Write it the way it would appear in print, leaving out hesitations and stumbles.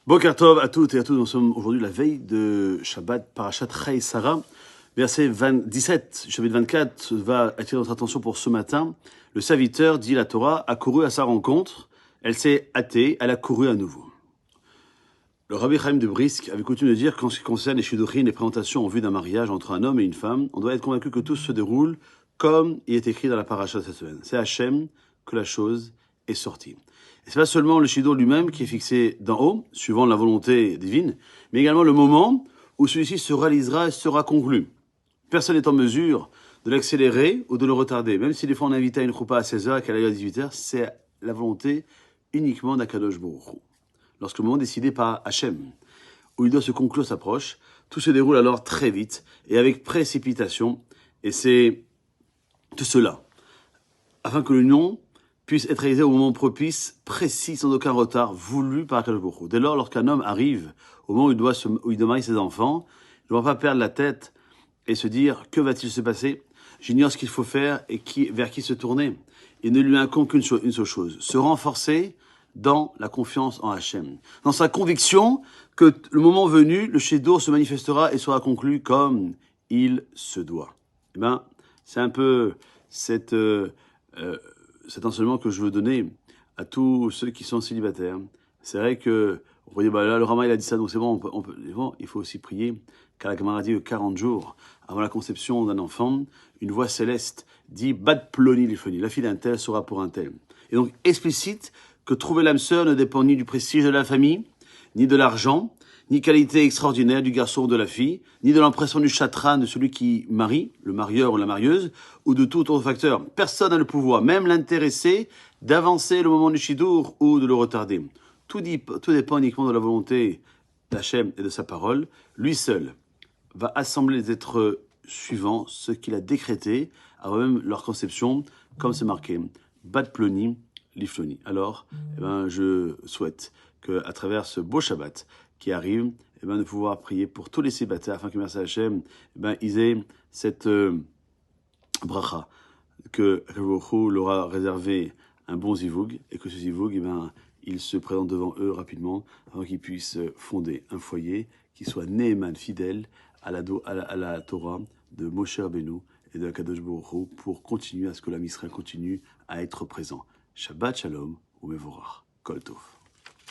Boker Tov à toutes et à tous. Nous sommes aujourd'hui la veille de Shabbat Parashat Chai Sarah. Verset 17, chapitre 24 va attirer notre attention pour ce matin. Le serviteur, dit la Torah, a couru à sa rencontre. Elle s'est hâtée, elle a couru à nouveau. Le Rabbi Chaim de Brisk avait coutume de dire qu'en ce qui concerne les shidduchim, les présentations en vue d'un mariage entre un homme et une femme, on doit être convaincu que tout se déroule comme il est écrit dans la paracha de cette semaine. C'est Hachem que la chose est sortie. Et c'est pas seulement le shidduch lui-même qui est fixé d'en haut, suivant la volonté divine, mais également le moment où celui-ci se réalisera et sera conclu. Personne n'est en mesure de l'accélérer ou de le retarder. Même si des fois on invite à une choupa à 16h et qu'elle aille à 18h, c'est la volonté uniquement d'Akadosh Baruch Hu. Lorsque le moment décidé par Hachem, où il doit se conclure, s'approche, tout se déroule alors très vite et avec précipitation. Et c'est tout cela, afin que l'union puisse être réalisée au moment propice, précis, sans aucun retard, voulu par Akadosh Baruch Hu. Dès lors, lorsqu'un homme arrive au moment où il doit marier ses enfants, il ne doit pas perdre la tête et se dire, que va-t-il se passer? J'ignore ce qu'il faut faire et vers qui se tourner. Il ne lui incombe qu'une seule chose, se renforcer dans la confiance en Hachem, dans sa conviction que le moment venu, le shidduch se manifestera et sera conclu comme il se doit. Eh ben, c'est un peu cet enseignement que je veux donner à tous ceux qui sont célibataires. C'est vrai que, vous voyez, là, le Rama, il a dit ça, donc c'est bon, il faut aussi prier, car la Gemara dit que 40 jours avant la conception d'un enfant, une voix céleste dit « Bat ploni lifoni », la fille d'un tel sera pour un tel. Et donc, explicite que trouver l'âme sœur ne dépend ni du prestige de la famille, ni de l'argent, ni qualité extraordinaire du garçon ou de la fille, ni de l'impression du chatran de celui qui marie, le marieur ou la marieuse, ou de tout autre facteur. Personne n'a le pouvoir, même l'intéressé, d'avancer le moment du shidduch ou de le retarder. Tout dépend uniquement de la volonté d'Hachem et de sa parole. Lui seul va assembler les êtres suivants, ce qu'il a décrété, avant même leur conception, comme c'est marqué, Bat ploni lifloni. Alors, je souhaite qu'à travers ce beau Shabbat qui arrive, de pouvoir prier pour tous les célibataires, afin que merci Hachem, ils aient cette bracha, que Akadosh leur a réservé un bon zivug, et que ce zivug, il se présente devant eux rapidement, afin qu'ils puissent fonder un foyer qui soit Neeman, fidèle à la Torah de Moshe Rabbeinu et de Akadosh Baruch Hu, pour continuer à ce que l'Am Israël continue à être présent. Shabbat Shalom ou Mevorach. Kol Tov.